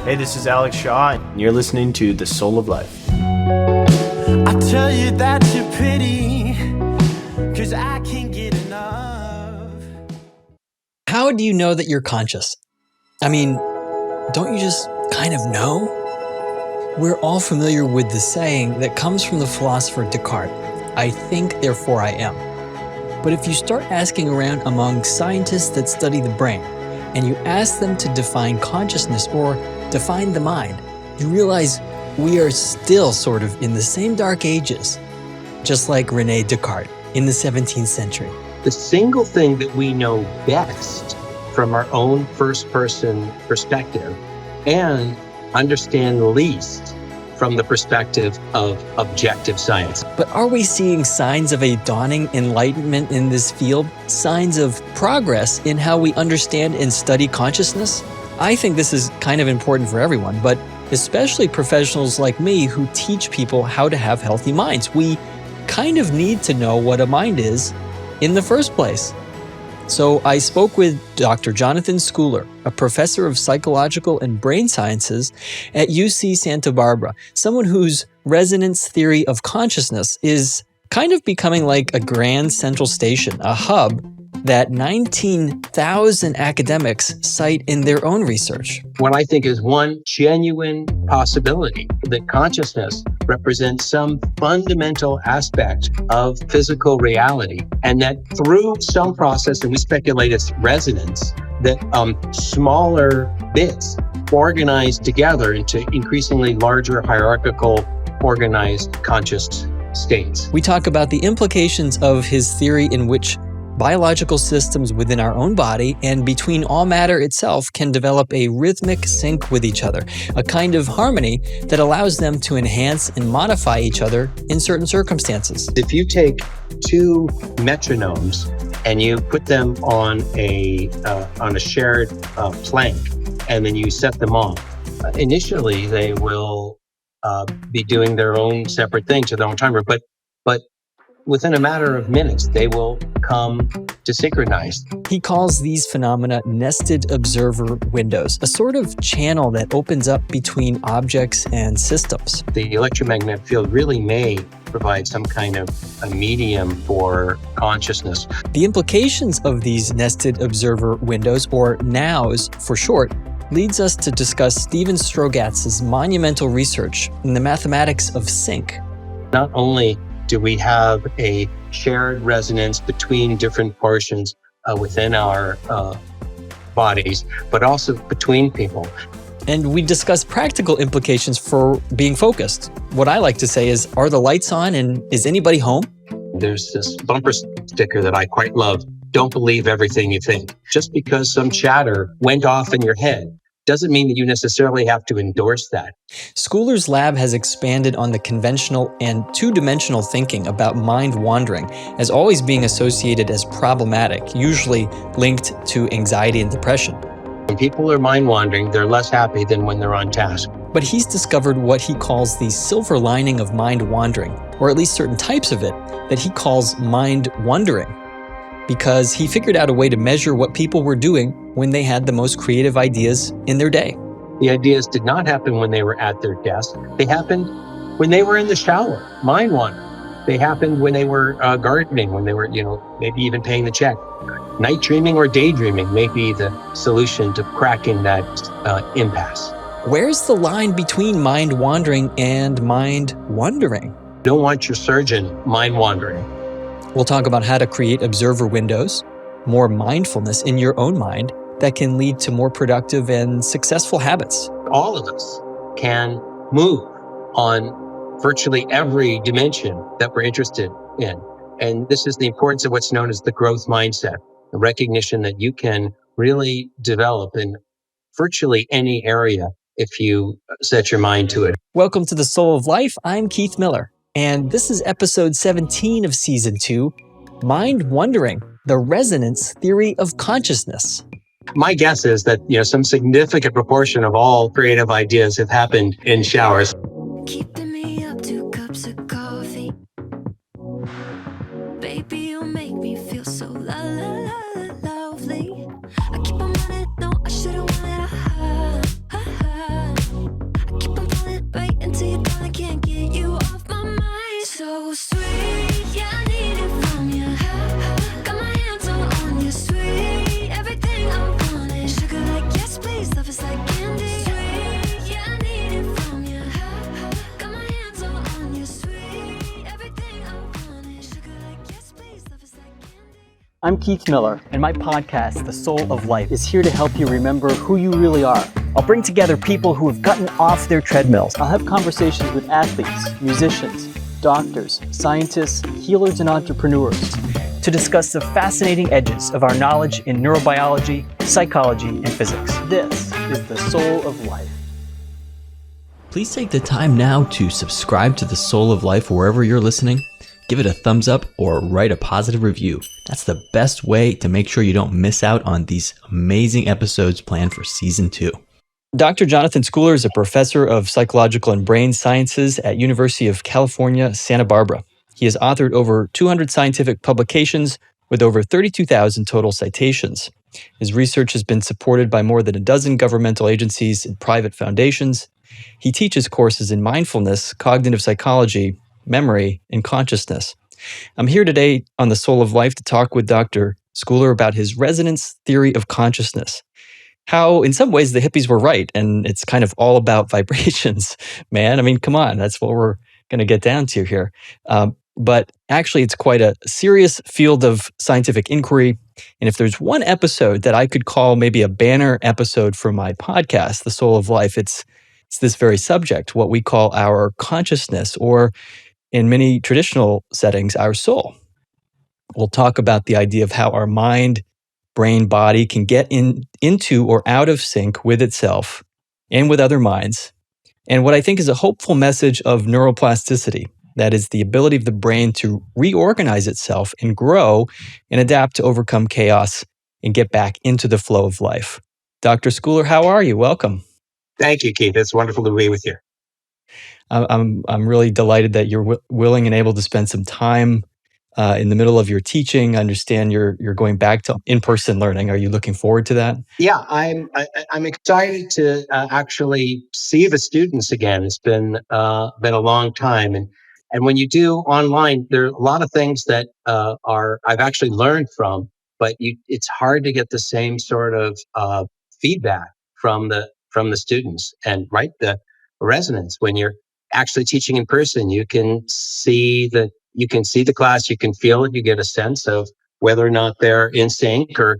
Hey, this is Alex Shaw, and you're listening to The Soul of Life. I tell you that you're pretty, 'cause I can't get enough. How do you know that you're conscious? I mean, don't you just kind of know? We're all familiar with the saying that comes from the philosopher Descartes, I think, therefore I am. But if you start asking around among scientists that study the brain, and you ask them to define consciousness or define the mind, you realize we are still sort of in the same dark ages, just like René Descartes in the 17th century. The single thing that we know best from our own first-person perspective and understand least from the perspective of objective science. But are we seeing signs of a dawning enlightenment in this field? Signs of progress in how we understand and study consciousness? I think this is kind of important for everyone, but especially professionals like me who teach people how to have healthy minds. We kind of need to know what a mind is in the first place. So I spoke with Dr. Jonathan Schooler, a professor of psychological and brain sciences at UC Santa Barbara, someone whose resonance theory of consciousness is kind of becoming like a grand central station, a hub that 19,000 academics cite in their own research. What I think is one genuine possibility that consciousness represents some fundamental aspect of physical reality, and that through some process, and we speculate it's resonance, that smaller bits organize together into increasingly larger hierarchical organized conscious states. We talk about the implications of his theory in which biological systems within our own body and between all matter itself can develop a rhythmic sync with each other, a kind of harmony that allows them to enhance and modify each other in certain circumstances. If you take two metronomes and you put them on a shared plank, and then you set them off, initially they will be doing their own separate thing to their own timer, but within a matter of minutes, they will come to synchronize. He calls these phenomena nested observer windows, a sort of channel that opens up between objects and systems. The electromagnetic field really may provide some kind of a medium for consciousness. The implications of these nested observer windows, or NOWs for short, leads us to discuss Stephen Strogatz's monumental research in the mathematics of sync. Not only do we have a shared resonance between different portions within our bodies, but also between people. And we discuss practical implications for being focused. What I like to say is, are the lights on and is anybody home? There's this bumper sticker that I quite love. Don't believe everything you think. Just because some chatter went off in your head doesn't mean that you necessarily have to endorse that. Schooler's lab has expanded on the conventional and two-dimensional thinking about mind wandering as always being associated as problematic, usually linked to anxiety and depression. When people are mind wandering, they're less happy than when they're on task. But he's discovered what he calls the silver lining of mind wandering, or at least certain types of it, that he calls mind wondering, because he figured out a way to measure what people were doing when they had the most creative ideas in their day. The ideas did not happen when they were at their desk. They happened when they were in the shower, mind wandering. They happened when they were gardening, when they were, maybe even paying the check. Night dreaming or daydreaming may be the solution to cracking that impasse. Where's the line between mind wandering and mind wondering? You don't want your surgeon mind wandering. We'll talk about how to create observer windows, more mindfulness in your own mind that can lead to more productive and successful habits. All of us can move on virtually every dimension that we're interested in. And this is the importance of what's known as the growth mindset, the recognition that you can really develop in virtually any area if you set your mind to it. Welcome to The Soul of Life. I'm Keith Miller, and this is episode 17 of season 2, Mind Wondering, the Resonance Theory of Consciousness. My guess is that, some significant proportion of all creative ideas have happened in showers. Keeping me up 2 cups of coffee. Baby, you make me feel so lovely. I keep on running, no, I should've wanted a high. I'm Keith Miller, and my podcast, The Soul of Life, is here to help you remember who you really are. I'll bring together people who have gotten off their treadmills. I'll have conversations with athletes, musicians, doctors, scientists, healers, and entrepreneurs to discuss the fascinating edges of our knowledge in neurobiology, psychology, and physics. This is The Soul of Life. Please take the time now to subscribe to The Soul of Life wherever you're listening. Give it a thumbs up or write a positive review. That's the best way to make sure you don't miss out on these amazing episodes planned for season 2. Dr. Jonathan Schooler is a professor of psychological and brain sciences at University of California, Santa Barbara. He has authored over 200 scientific publications with over 32,000 total citations. His research has been supported by more than a dozen governmental agencies and private foundations. He teaches courses in mindfulness, cognitive psychology, memory, and consciousness. I'm here today on The Soul of Life to talk with Dr. Schooler about his resonance theory of consciousness. How, in some ways, the hippies were right, and it's kind of all about vibrations, man. I mean, come on, that's what we're going to get down to here. But actually, it's quite a serious field of scientific inquiry. And if there's one episode that I could call maybe a banner episode for my podcast, The Soul of Life, it's this very subject, what we call our consciousness, or in many traditional settings, our soul. We'll talk about the idea of how our mind, brain, body can get into or out of sync with itself and with other minds. And what I think is a hopeful message of neuroplasticity, that is the ability of the brain to reorganize itself and grow and adapt to overcome chaos and get back into the flow of life. Dr. Schooler, how are you? Welcome. Thank you, Keith. It's wonderful to be with you. I'm really delighted that you're willing and able to spend some time in the middle of your teaching. I understand you're going back to in-person learning. Are you looking forward to that? Yeah, I'm excited to actually see the students again. It's been a long time, and when you do online, there are a lot of things that are I've actually learned from, but it's hard to get the same sort of feedback from the students and the resonance when you're actually teaching in person. You can see the class, you can feel it, you get a sense of whether or not they're in sync or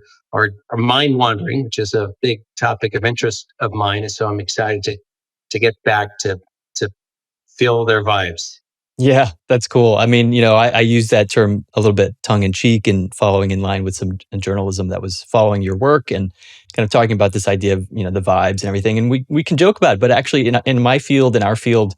mind wandering, which is a big topic of interest of mine. And so I'm excited to get back to feel their vibes. Yeah, that's cool. I mean, I use that term a little bit tongue in cheek and following in line with some journalism that was following your work and kind of talking about this idea of, the vibes and everything. And we can joke about it, but actually in my field, in our field,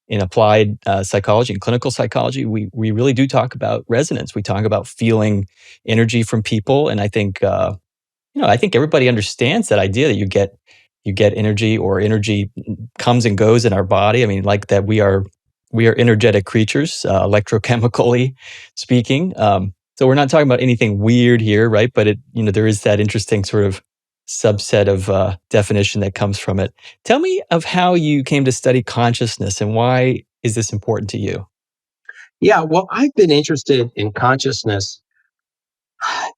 in applied psychology and clinical psychology, we really do talk about resonance. We talk about feeling energy from people. And I think, I think everybody understands that idea that you get energy, or energy comes and goes in our body. I mean, like that we are energetic creatures, electrochemically speaking. So we're not talking about anything weird here, right? But there is that interesting sort of subset of definition that comes from it. Tell me of how you came to study consciousness and why is this important to you? Yeah, well, I've been interested in consciousness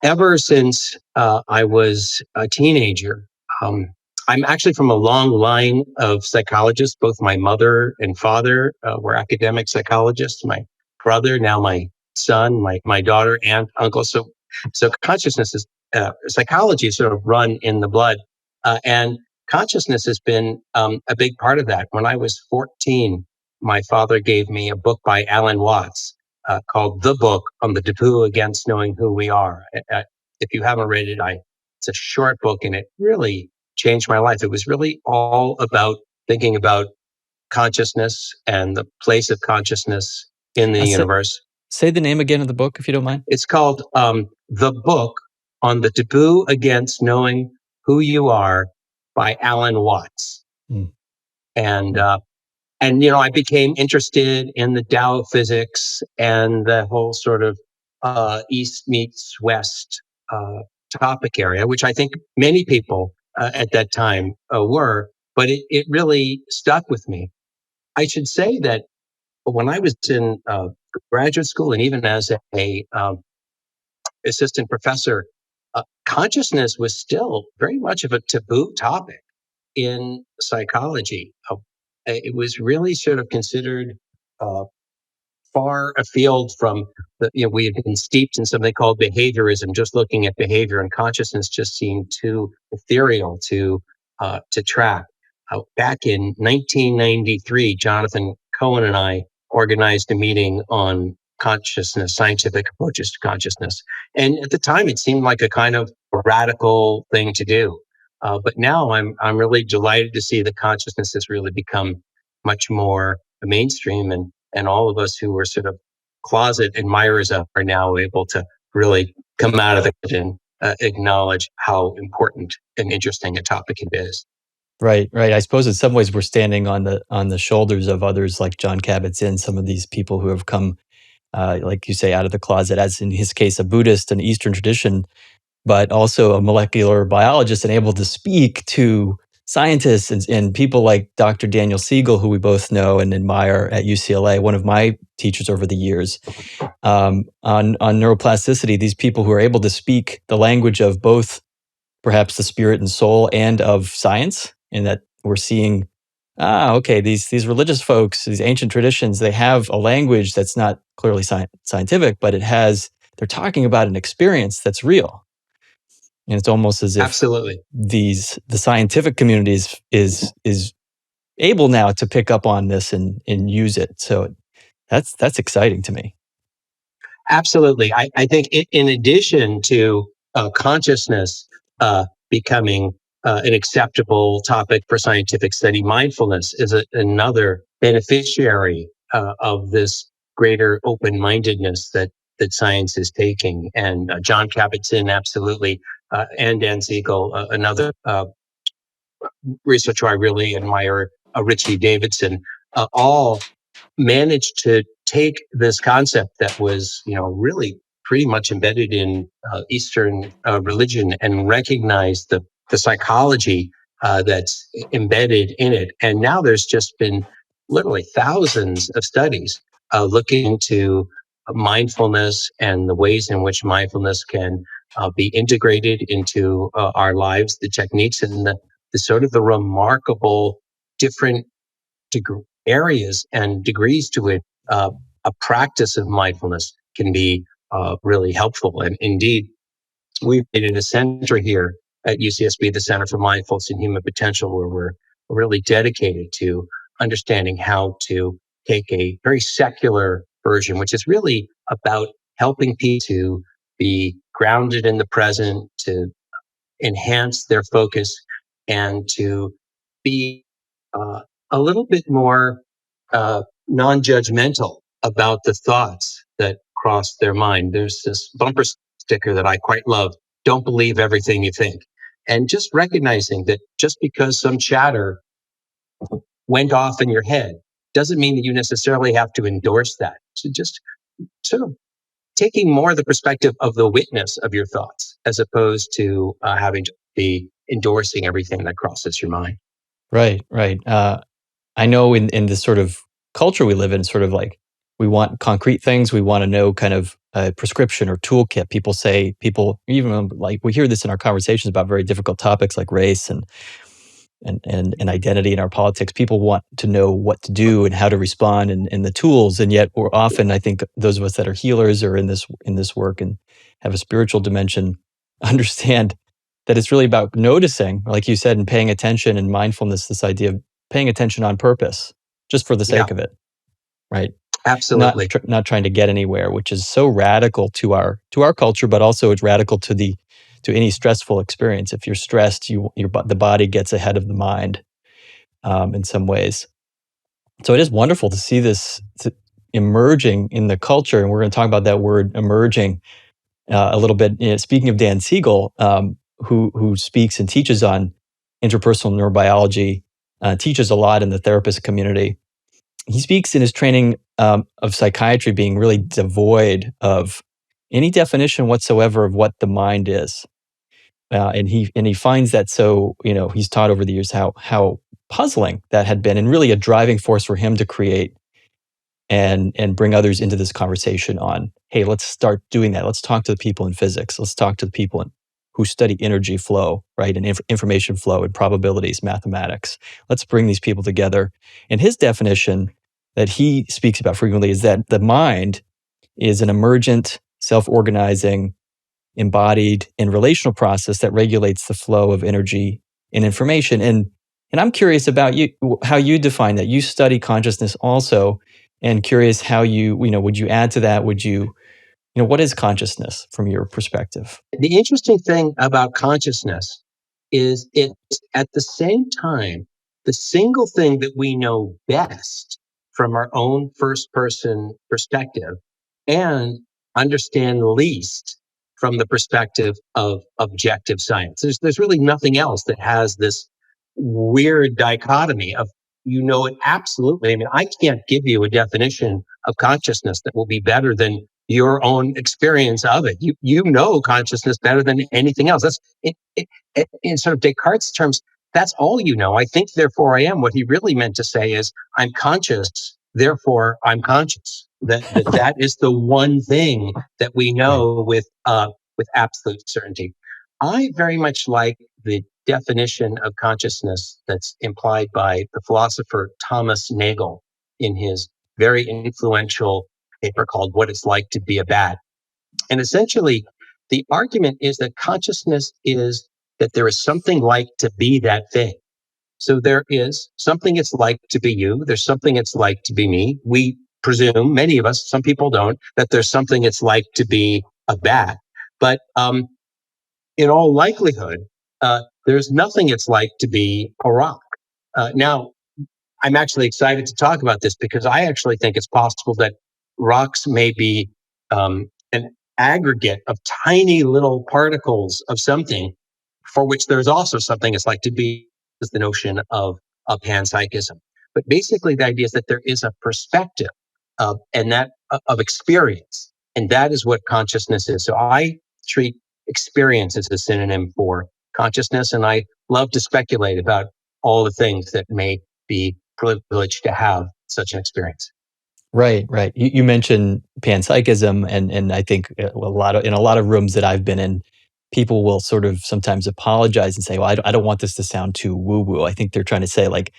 ever since I was a teenager. Um, I'm actually from a long line of psychologists. Both my mother and father were academic psychologists. My brother, now my son, my daughter, aunt, uncle. So consciousness is psychology is sort of run in the blood, and consciousness has been a big part of that. When I was 14, my father gave me a book by Alan Watts called "The Book on the Taboo Against Knowing Who We Are." If you haven't read it, it's a short book, and it really changed my life. It was really all about thinking about consciousness and the place of consciousness in the Say, universe. say the name again of the book, if you don't mind. It's called "The Book on the Taboo Against Knowing Who You Are" by Alan Watts. Mm. And I became interested in the Tao of physics and the whole sort of East meets West topic area, which I think many people at that time were, but it really stuck with me. I should say that when I was in graduate school and even as a assistant professor, consciousness was still very much of a taboo topic in psychology. It was really sort of considered uh, far afield from we had been steeped in something called behaviorism. Just looking at behavior and consciousness just seemed too ethereal to track. Back in 1993, Jonathan Cohen and I organized a meeting on consciousness, scientific approaches to consciousness. And at the time, it seemed like a kind of radical thing to do. But now I'm really delighted to see that consciousness has really become much more mainstream, and all of us who were sort of closet admirers of are now able to really come out of it and acknowledge how important and interesting a topic it is. Right, right. I suppose in some ways we're standing on the shoulders of others like John Kabat-Zinn, some of these people who have come, like you say, out of the closet, as in his case, a Buddhist and Eastern tradition, but also a molecular biologist and able to speak to scientists and people like Dr. Daniel Siegel, who we both know and admire at UCLA, one of my teachers over the years, on neuroplasticity. These people who are able to speak the language of both perhaps the spirit and soul and of science, and that we're seeing, okay, these religious folks, these ancient traditions, they have a language that's not clearly scientific, but they're talking about an experience that's real. And it's almost as if Absolutely. the scientific community is able now to pick up on this and use it. So that's exciting to me. Absolutely. I think in addition to consciousness becoming an acceptable topic for scientific study, mindfulness is another beneficiary of this greater open-mindedness that science is taking. And John Kabat-Zinn, absolutely, and Dan Siegel, another researcher I really admire, Richie Davidson, all managed to take this concept that was, really pretty much embedded in Eastern religion and recognize the psychology that's embedded in it. And now there's just been literally thousands of studies looking into mindfulness and the ways in which mindfulness can be integrated into our lives, the techniques and the sort of the remarkable different areas and degrees to it. A practice of mindfulness can be really helpful. And indeed, we've made it a center here at UCSB, the Center for Mindfulness and Human Potential, where we're really dedicated to understanding how to take a very secular version, which is really about helping people to be grounded in the present, to enhance their focus, and to be a little bit more non-judgmental about the thoughts that cross their mind. There's this bumper sticker that I quite love: "Don't believe everything you think." And just recognizing that just because some chatter went off in your head doesn't mean that you necessarily have to endorse that. So just sort of taking more the perspective of the witness of your thoughts, as opposed to having to be endorsing everything that crosses your mind. Right, right. I know in this sort of culture we live in, sort of like we want concrete things. We want to know kind of a prescription or toolkit. People even like we hear this in our conversations about very difficult topics like race and identity in our politics. People want to know what to do and how to respond and the tools. And yet we're often, I think those of us that are healers or in this work and have a spiritual dimension understand that it's really about noticing, like you said, and paying attention and mindfulness, this idea of paying attention on purpose, just for the sake of it, right? Absolutely. Not trying to get anywhere, which is so radical to our culture, but also it's radical to any stressful experience. If you're stressed, the body gets ahead of the mind in some ways. So it is wonderful to see this emerging in the culture, and we're going to talk about that word emerging a little bit. Speaking of Dan Siegel, who speaks and teaches on interpersonal neurobiology, teaches a lot in the therapist community. He speaks in his training of psychiatry being really devoid of any definition whatsoever of what the mind is. And he finds that so, he's taught over the years how puzzling that had been, and really a driving force for him to create and bring others into this conversation on, hey, let's start doing that. Let's talk to the people in physics. Let's talk to the people who study energy flow, right, and information flow and probabilities, mathematics. Let's bring these people together. And his definition that he speaks about frequently is that the mind is an emergent, self-organizing, embodied, and relational process that regulates the flow of energy and information. And I'm curious about you, how you define that. You study consciousness also, and curious how would you add to that? Would you, what is consciousness from your perspective? The interesting thing about consciousness is it's at the same time the single thing that we know best from our own first person perspective and understand least from the perspective of objective science. There's really nothing else that has this weird dichotomy of it absolutely. I mean, I can't give you a definition of consciousness that will be better than your own experience of it. You know consciousness better than anything else. That's in sort of Descartes' terms. That's all you know. I think, therefore I am. What he really meant to say is, I'm conscious, therefore I'm conscious. That is the one thing that we know with absolute certainty. I very much like the definition of consciousness that's implied by the philosopher Thomas Nagel in his very influential paper called What It's Like to Be a Bat. And essentially, the argument is that consciousness is that there is something like to be that thing. So there is something it's like to be you. There's something it's like to be me. We presume, many of us, some people don't, that there's something it's like to be a bat. But in all likelihood, there's nothing it's like to be a rock. Now, I'm actually excited to talk about this because I actually think it's possible that rocks may be an aggregate of tiny little particles of something for which there's also something it's like to be, is the notion of panpsychism. But basically, the idea is that there is a perspective and that of experience, and that is what consciousness is. So I treat experience as a synonym for consciousness, and I love to speculate about all the things that may be privileged to have such an experience. Right, right. You mentioned panpsychism, and I think in a lot of rooms that I've been in, people will sort of sometimes apologize and say, "Well, I don't want this to sound too woo-woo." I think they're trying to say, like,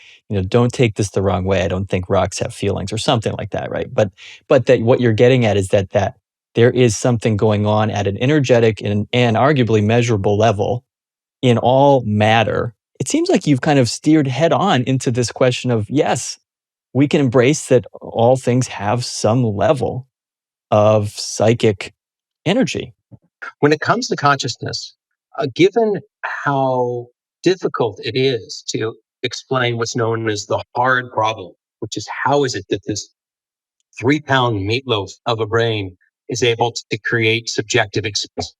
don't take this the wrong way. I don't think rocks have feelings or something like that, right? But that what you're getting at is that there is something going on at an energetic and arguably measurable level in all matter. It seems like you've kind of steered head on into this question of, yes, we can embrace that all things have some level of psychic energy. When it comes to consciousness, given how difficult it is to explain what's known as the hard problem, which is how is it that this 3-pound meatloaf of a brain is able to create subjective experience?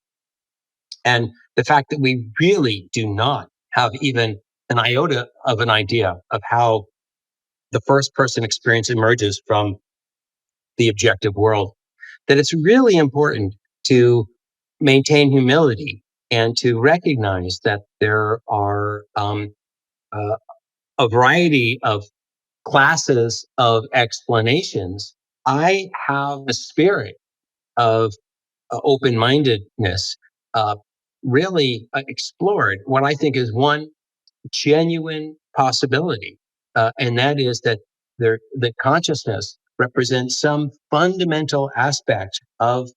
And the fact that we really do not have even an iota of an idea of how the first person experience emerges from the objective world, that it's really important to maintain humility and to recognize that there are uh, a variety of classes of explanations. I have a spirit of open-mindedness, uh, really explored what I think is one genuine possibility, and that is that the consciousness represents some fundamental aspect of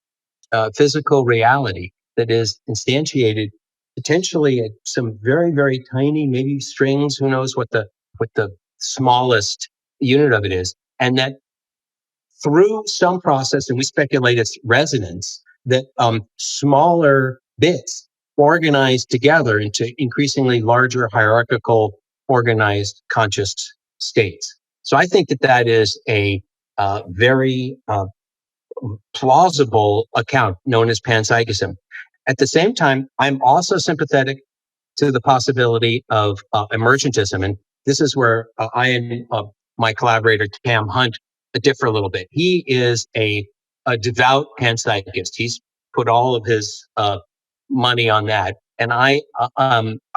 physical reality that is instantiated potentially at some very, very tiny, maybe strings. Who knows what the smallest unit of it is, and that through some process, and we speculate it's resonance, that smaller bits organize together into increasingly larger hierarchical organized conscious states. So I think that is a very plausible account known as panpsychism. At the same time, I'm also sympathetic to the possibility of emergentism. And this is where I and my collaborator, Cam Hunt, differ a little bit. He is a devout panpsychist. He's put all of his money on that. And I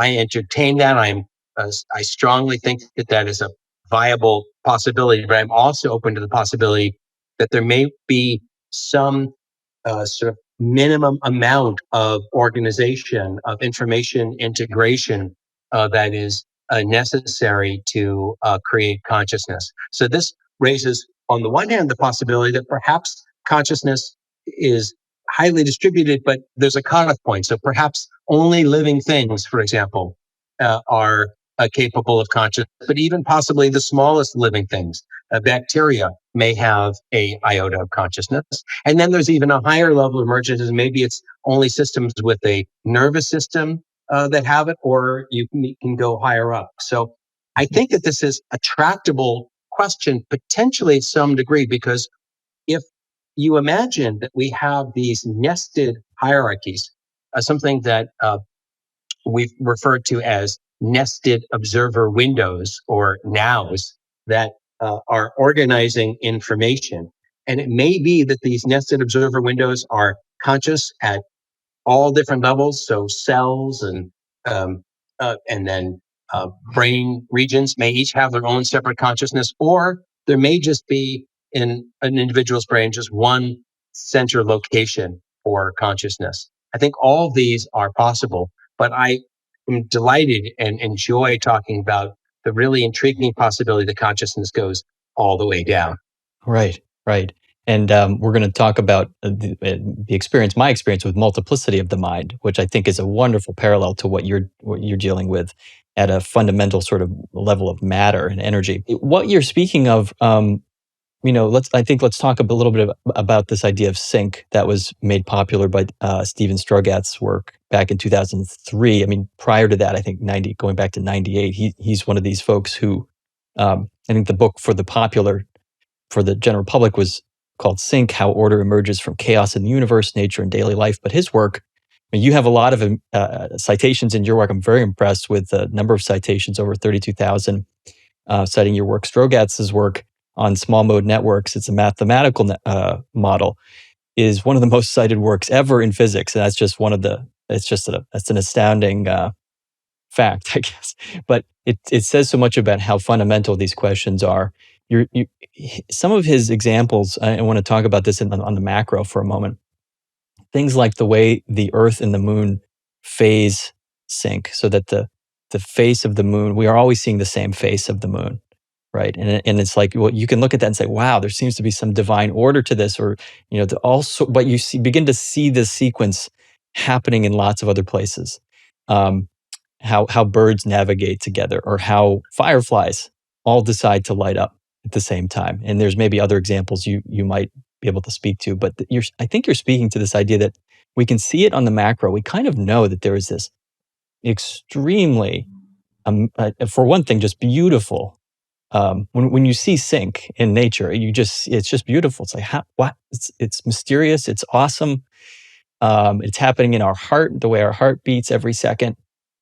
entertain that. I strongly think that is a viable possibility, but I'm also open to the possibility that there may be some sort of minimum amount of organization, of information integration that is necessary to create consciousness. So this raises, on the one hand, the possibility that perhaps consciousness is highly distributed, but there's a cutoff point. So perhaps only living things, for example, are capable of consciousness, but even possibly the smallest living things, bacteria, may have a iota of consciousness. And then there's even a higher level of emergence. Maybe it's only systems with a nervous system that have it, or you can go higher up. So I think that this is a tractable question, potentially to some degree, because if you imagine that we have these nested hierarchies, something that we've referred to as nested observer windows or nows that are organizing information. And it may be that these nested observer windows are conscious at all different levels. So cells um, and then brain regions may each have their own separate consciousness, or there may just be in an individual's brain just one center location for consciousness. I think all of these are possible, but I am delighted and enjoy talking about the really intriguing possibility that consciousness goes all the way down. Right, right. And we're going to talk about the experience, my experience with multiplicity of the mind, which I think is a wonderful parallel to what you're dealing with at a fundamental sort of level of matter and energy. What you're speaking of, let's talk little bit about this idea of sync that was made popular by Stephen Strogat's work back in 2003. I mean, prior to that, I think going back to 98, he's one of these folks who, I think the book for the general public was called Sync, How Order Emerges from Chaos in the Universe, Nature, and Daily Life. But his work, I mean, you have a lot of citations in your work. I'm very impressed with the number of citations, over 32,000, citing your work. Strogat's work on small mode networks, it's a mathematical model, is one of the most cited works ever in physics. And that's just that's an astounding fact, I guess. But it says so much about how fundamental these questions are. Some of his examples, I want to talk about this on the macro for a moment. Things like the way the Earth and the Moon phase sync, so that the face of the Moon, we are always seeing the same face of the Moon, right? And it's like, well, you can look at that and say, wow, there seems to be some divine order to this, or but you begin to see this sequence happening in lots of other places. How birds navigate together, or how fireflies all decide to light up at the same time. And there's maybe other examples you might be able to speak to, but I think you're speaking to this idea that we can see it on the macro. We kind of know that there is this extremely, for one thing, just beautiful. When you see sync in nature, it's just beautiful. It's like, what? It's mysterious. It's awesome. It's happening in our heart, the way our heart beats every second.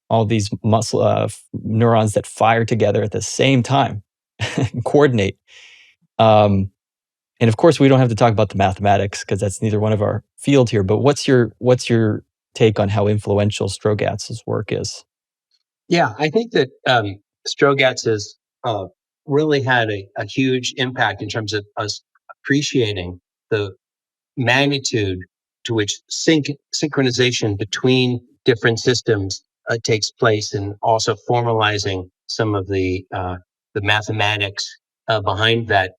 All these muscle neurons that fire together at the same time, coordinate. And of course, we don't have to talk about the mathematics because that's neither one of our field here. But what's your take on how influential Strogat's work is? Yeah, I think that Strogat's has really had a huge impact in terms of us appreciating the magnitude to which synchronization between different systems takes place, and also formalizing some of the mathematics behind that.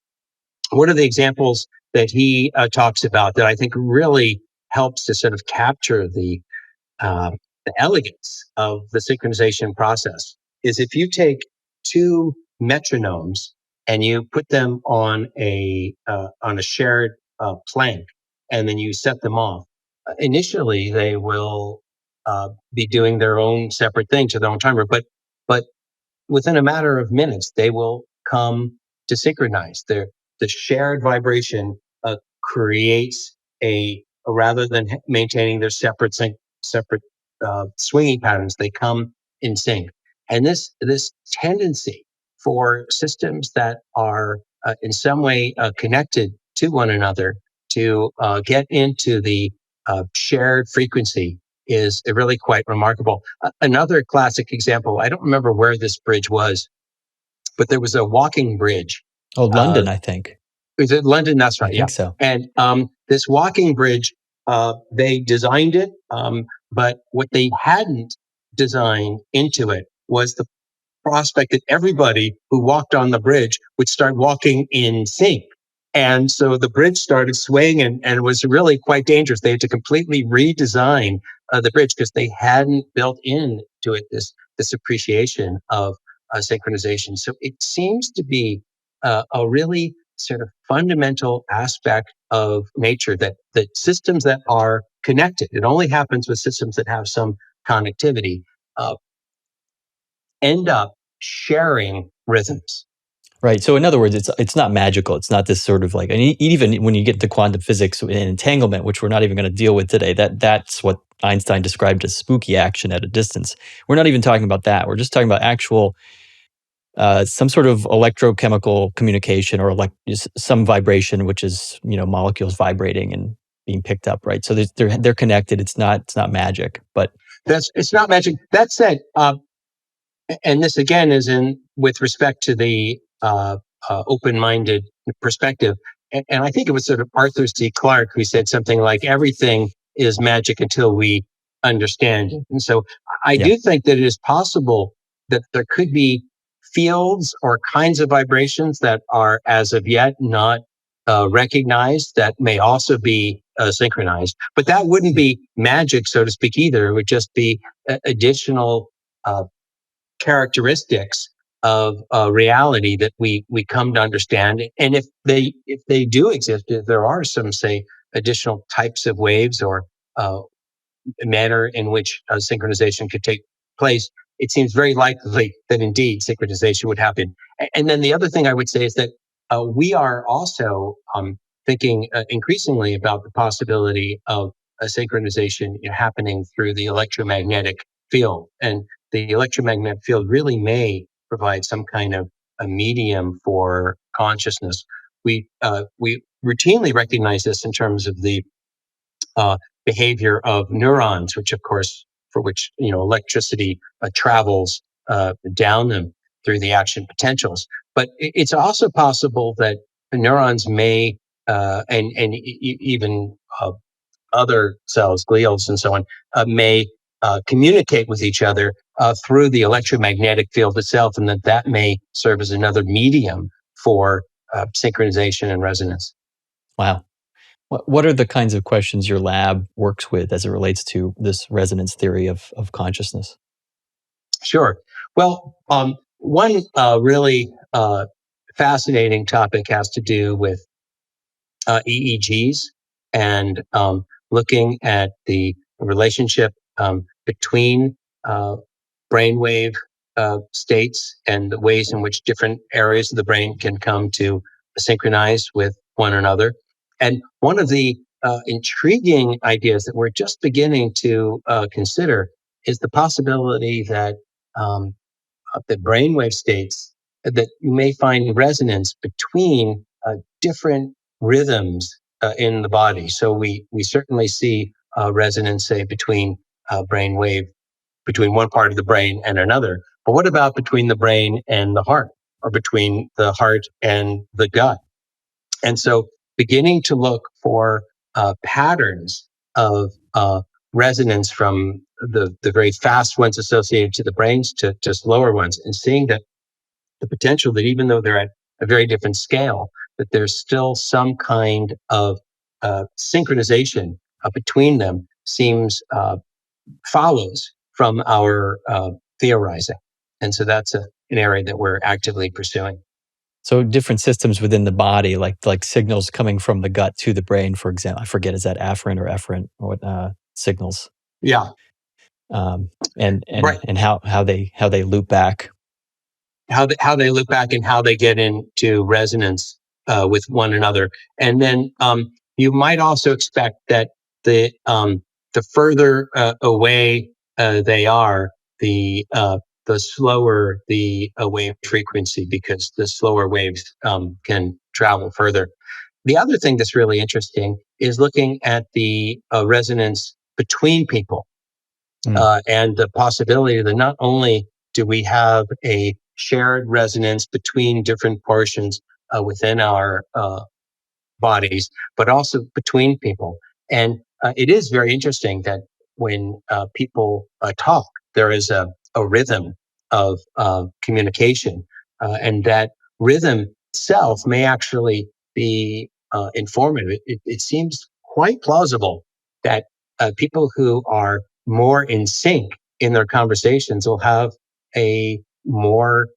One of the examples that he talks about that I think really helps to sort of capture uh, the elegance of the synchronization process is if you take two metronomes and you put them on a shared plank, and then you set them off. Initially, they will be doing their own separate thing to their own timer, but within a matter of minutes, they will come to synchronize. The shared vibration creates rather than maintaining their separate swinging patterns, they come in sync. And this tendency for systems that are in some way connected to one another to get into the shared frequency is really quite remarkable. Another classic example, I don't remember where this bridge was, but there was a walking bridge. Oh, London, I think. Is it London? That's right. I think so. And this walking bridge, they designed it, but what they hadn't designed into it was prospect that everybody who walked on the bridge would start walking in sync. And so the bridge started swaying, and it was really quite dangerous. They had to completely redesign the bridge because they hadn't built into it this appreciation of synchronization. So it seems to be a really sort of fundamental aspect of nature that systems that are connected, it only happens with systems that have some connectivity, uh, end up sharing rhythms. Right. So in other words, it's not magical. It's not this sort of like, and even when you get to quantum physics and entanglement, which we're not even going to deal with today, that's what Einstein described as spooky action at a distance. We're not even talking about that. We're just talking about actual some sort of electrochemical communication or like some vibration, which is molecules vibrating and being picked up. Right. So they're connected. It's not magic, but It's not magic. That said, and this again is in with respect to the open-minded perspective. And I think it was sort of Arthur C. Clarke who said something like, everything is magic until we understand it. And so I yeah. do think that it is possible that there could be fields or kinds of vibrations that are as of yet not recognized that may also be synchronized. But that wouldn't be magic, so to speak, either. It would just be additional uh, characteristics of reality that we come to understand. And if they do exist, if there are some, say, additional types of waves or uh, manner in which synchronization could take place, it seems very likely that indeed synchronization would happen. And then the other thing I would say is that we are also thinking increasingly about the possibility of a synchronization happening through the electromagnetic field. And the electromagnetic field really may provide some kind of a medium for consciousness. We routinely recognize this in terms of the uh, behavior of neurons, which of course, for which electricity travels down them through the action potentials. But it's also possible that the neurons may, and even other cells, glials and so on, may communicate with each other through the electromagnetic field itself, and that may serve as another medium for synchronization and resonance. Wow. What are the kinds of questions your lab works with as it relates to this resonance theory of consciousness? Sure. Well, one really fascinating topic has to do with EEGs and looking at the relationship between brainwave states and the ways in which different areas of the brain can come to synchronize with one another. And one of the intriguing ideas that we're just beginning to consider is the possibility that um, the brainwave states that you may find resonance between different rhythms in the body. So we certainly see resonance, say, between brainwave between one part of the brain and another. But what about between the brain and the heart, or between the heart and the gut? And so beginning to look for patterns of resonance from the very fast ones associated to the brains to slower ones, and seeing that the potential that even though they're at a very different scale, that there's still some kind of synchronization between them seems follows from our theorizing. And so that's an area that we're actively pursuing. So different systems within the body, like signals coming from the gut to the brain, for example. I forget, is that afferent or efferent? What signals? Yeah, Um, and right. and how they loop back. How they look back and how they get into resonance with one another. And then you might also expect that the further away they are, the slower the wave frequency, because the slower waves can travel further. The other thing that's really interesting is looking at the resonance between people. Mm. And the possibility that not only do we have a shared resonance between different portions within our bodies, but also between people. And it is very interesting that when people talk, there is a rhythm of communication, and that rhythm itself may actually be informative. It seems quite plausible that people who are more in sync in their conversations will have a more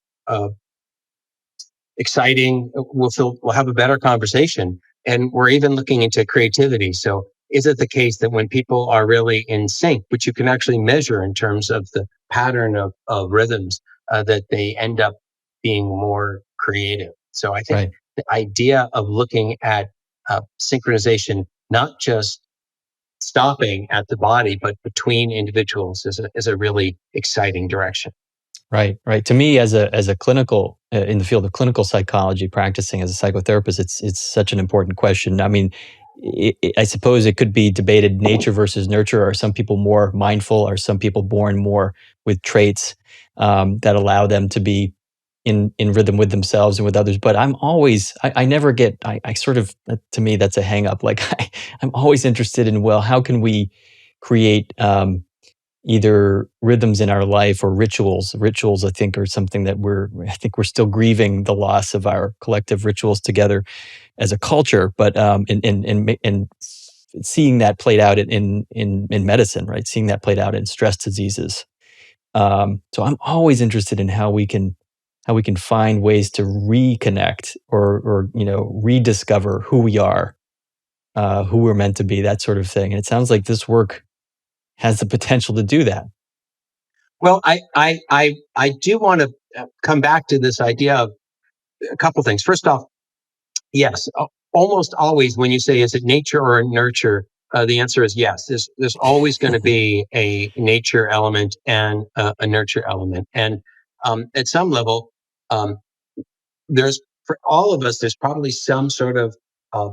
exciting, we'll have a better conversation. And we're even looking into creativity. So is it the case that when people are really in sync, which you can actually measure in terms of the pattern of rhythms, that they end up being more creative? So I think Right. the idea of looking at synchronization, not just stopping at the body, but between individuals is a really exciting direction. Right, right. To me, as a clinical in the field of clinical psychology, practicing as a psychotherapist, it's such an important question. I mean, I suppose it could be debated nature versus nurture. Are some people more mindful? Are some people born more with traits that allow them to be in rhythm with themselves and with others? But I never get. I sort of to me that's a hang up. Like I'm always interested in, well, how can we create either rhythms in our life or rituals. Rituals, I think, are something that I think we're still grieving the loss of our collective rituals together as a culture. But and seeing that played out in medicine, right? Seeing that played out in stress diseases. So I'm always interested in how we can find ways to reconnect or rediscover who we are, who we're meant to be, that sort of thing. And it sounds like this work has the potential to do that. Well, I do want to come back to this idea of a couple things. First off, yes, almost always when you say, is it nature or nurture? The answer is yes. There's always going to be a nature element and a nurture element. And at some level, um, there's for all of us, there's probably some sort of uh,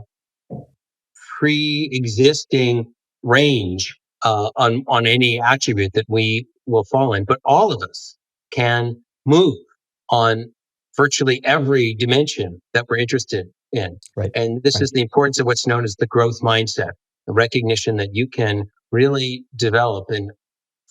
pre-existing range on any attribute that we will fall in. But all of us can move on virtually every dimension that we're interested in. Right, And this right. is the importance of what's known as the growth mindset, the recognition that you can really develop in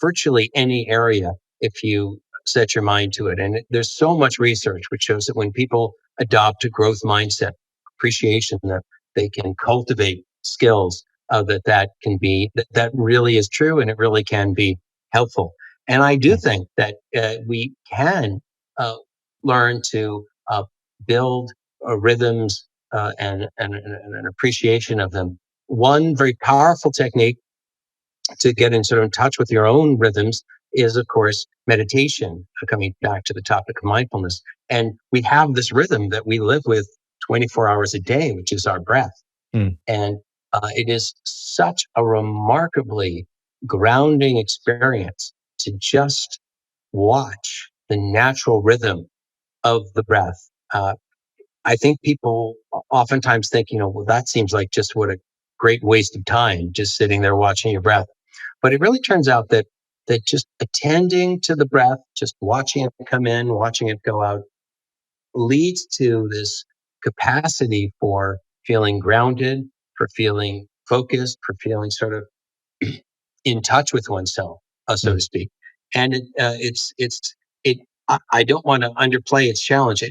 virtually any area if you set your mind to it. And there's so much research which shows that when people adopt a growth mindset, appreciation that they can cultivate skills, that can be that really is true, and it really can be helpful. And I do Right. think that we can uh, learn to build rhythms and an appreciation of them. One very powerful technique to get in sort of in touch with your own rhythms is, of course, meditation, coming back to the topic of mindfulness. And we have this rhythm that we live with 24 hours a day, which is our breath. Mm, And it is such a remarkably grounding experience to just watch the natural rhythm of the breath. I think people oftentimes think, well, that seems like just what a great waste of time, just sitting there watching your breath. But it really turns out that just attending to the breath, just watching it come in, watching it go out, leads to this capacity for feeling grounded, for feeling focused, for feeling sort of in touch with oneself, so to mm. speak. And it. I don't want to underplay its challenge.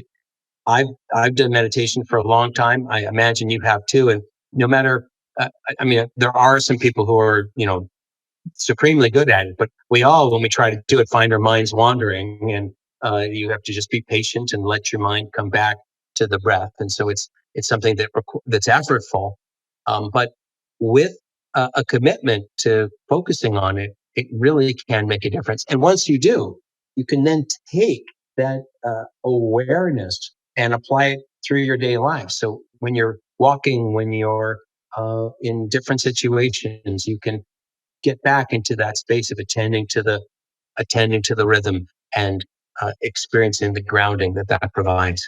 I've done meditation for a long time. I imagine you have too. And no matter, I mean, there are some people who are, supremely good at it, but we all, when we try to do it, find our minds wandering, and you have to just be patient and let your mind come back to the breath. And so it's something that's effortful, but with a commitment to focusing on it, it really can make a difference. And once you do, you can then take that awareness and apply it through your daily life. So when you're walking, when you're in different situations, you can get back into that space of attending to the rhythm and experiencing the grounding that provides.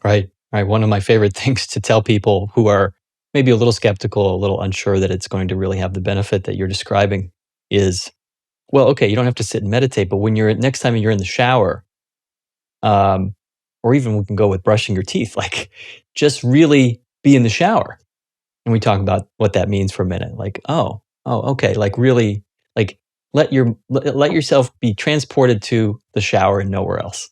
Right, right. One of my favorite things to tell people who are maybe a little skeptical, a little unsure that it's going to really have the benefit that you're describing is, well, okay, you don't have to sit and meditate, but when you're next time you're in the shower, um, or even we can go with brushing your teeth, like just really be in the shower. And we talk about what that means for a minute. Like, oh, okay, like really, like let yourself be transported to the shower and nowhere else.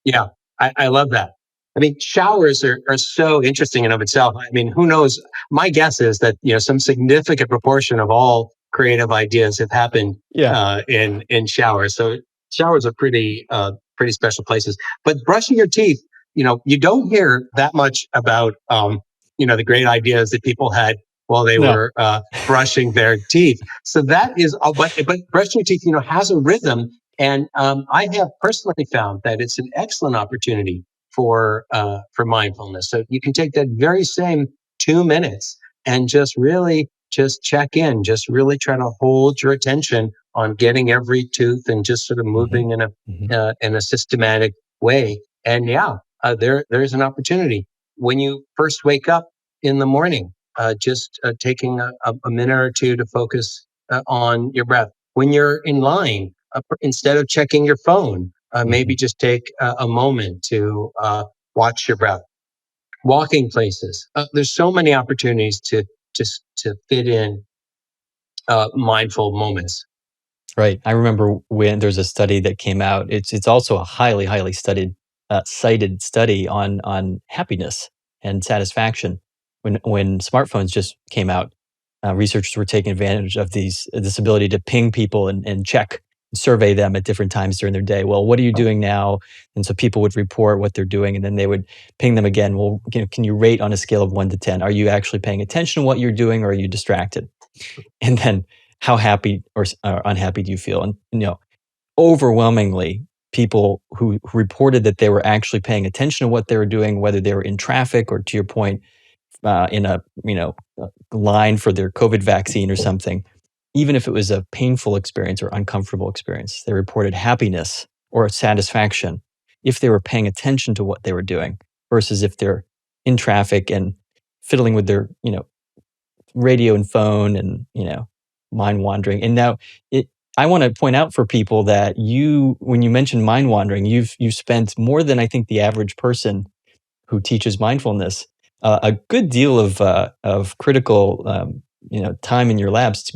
Yeah, I love that. I mean, showers are so interesting in of itself. I mean, who knows? My guess is that, some significant proportion of all creative ideas have happened Yeah. in showers. So showers are pretty special places. But brushing your teeth, you don't hear that much about the great ideas that people had while they No. were brushing their teeth. So that is, but brushing your teeth, has a rhythm. And I have personally found that it's an excellent opportunity for mindfulness. So you can take that very same 2 minutes and just check in, just really try to hold your attention on getting every tooth and just sort of moving in a systematic way. And yeah, there's an opportunity when you first wake up in the morning. Just taking a minute or two to focus on your breath. When you're in line, instead of checking your phone, maybe just take a moment to watch your breath. Walking places. There's so many opportunities to just to fit in mindful moments. Right. I remember when there's a study that came out. It's also a highly studied, cited study on happiness and satisfaction. When smartphones just came out, researchers were taking advantage of this ability to ping people and check, survey them at different times during their day. Well, what are you doing now? And so people would report what they're doing, and then they would ping them again. Well, can you rate on a scale of 1 to 10? Are you actually paying attention to what you're doing, or are you distracted? And then how happy or unhappy do you feel? And overwhelmingly, people who reported that they were actually paying attention to what they were doing, whether they were in traffic or, to your point, in a line for their COVID vaccine or something, even if it was a painful experience or uncomfortable experience, they reported happiness or satisfaction if they were paying attention to what they were doing versus if they're in traffic and fiddling with their radio and phone and mind wandering. And now I want to point out for people that when you mention mind wandering, you've spent more than I think the average person who teaches mindfulness, a good deal of critical time in your labs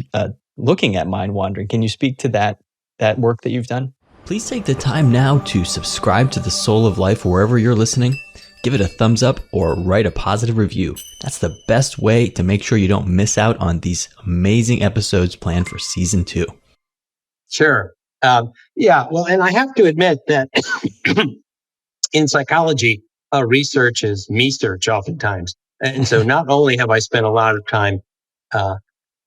looking at mind wandering. Can you speak to that work that you've done? Please take the time now to subscribe to The Soul of Life wherever you're listening. Give it a thumbs up or write a positive review. That's the best way to make sure you don't miss out on these amazing episodes planned for season 2. Sure. Yeah. Well, and I have to admit that in psychology, research is me search oftentimes. And so not only have I spent a lot of time uh,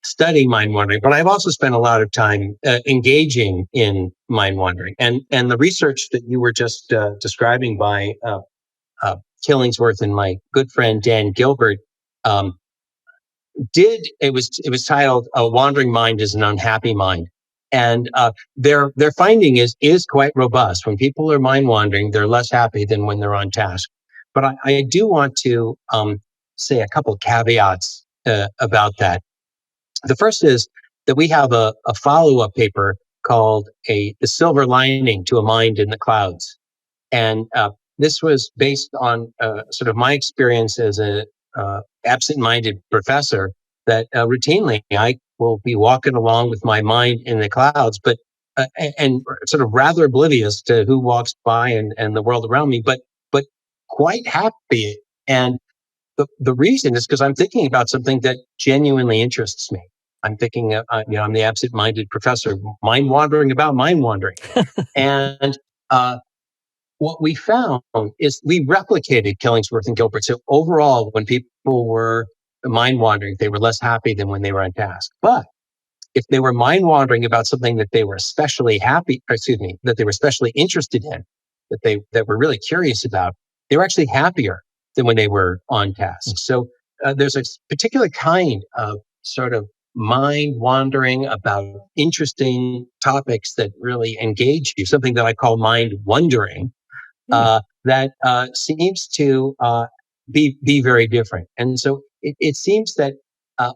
studying mind wandering, but I've also spent a lot of time engaging in mind wandering. And the research that you were just describing by Killingsworth and my good friend Dan Gilbert um, it was titled "A Wandering Mind is an Unhappy Mind," and their finding is quite robust. When people are mind wandering, they're less happy than when they're on task. But I do want to say a couple caveats about that. The first is that we have a follow up paper called "The Silver Lining to a Mind in the Clouds." And this was based on sort of my experience as a absent-minded professor that routinely I will be walking along with my mind in the clouds, but and sort of rather oblivious to who walks by and the world around me, but quite happy. And the reason is because I'm thinking about something that genuinely interests me. I'm thinking, I'm the absent-minded professor, mind wandering about mind wandering, and what we found is we replicated Killingsworth and Gilbert. So overall, when people were mind wandering, they were less happy than when they were on task. But if they were mind wandering about something that they were especially that they were especially interested in, that were really curious about, they were actually happier than when they were on task. So there's a particular kind of sort of mind wandering about interesting topics that really engage you, something that I call mind wondering, that seems to be very different. And so it seems that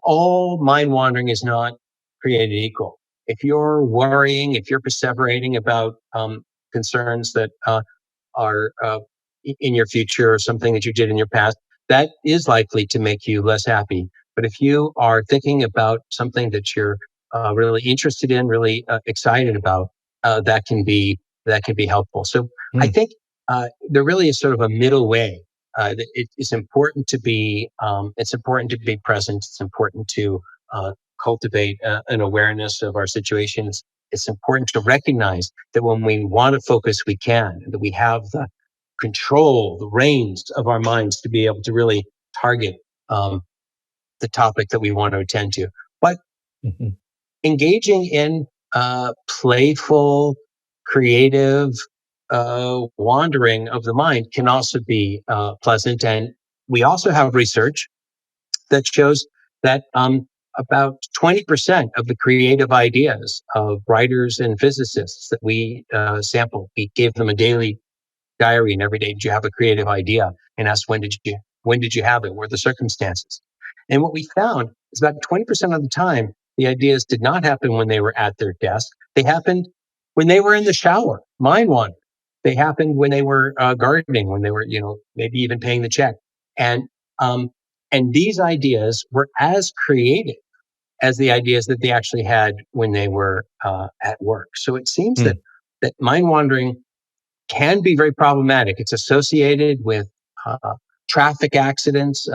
all mind wandering is not created equal. If you're worrying, if you're perseverating about concerns that are in your future or something that you did in your past, that is likely to make you less happy. But if you are thinking about something that you're really interested in, really excited about, that can be helpful. So I think there really is sort of a middle way. It's important to be present. It's important to cultivate an awareness of our situations. It's important to recognize that when we want to focus, we can, and that we have the control, the reins of our minds to be able to really target um, the topic that we want to attend to. But Mhm. engaging in playful, creative wandering of the mind can also be pleasant. And we also have research that shows that about 20% of the creative ideas of writers and physicists that we sampled, we gave them a daily diary, and every day, did you have a creative idea? And asked, when did you have it? What were the circumstances? And what we found is about 20% of the time, the ideas did not happen when they were at their desk. They happened when they were in the shower, mind wandering. They happened when they were gardening, when they were, maybe even paying the check. And um, and these ideas were as creative as the ideas that they actually had when they were at work. So it seems Mm. that mind wandering can be very problematic. It's associated with uh, traffic accidents.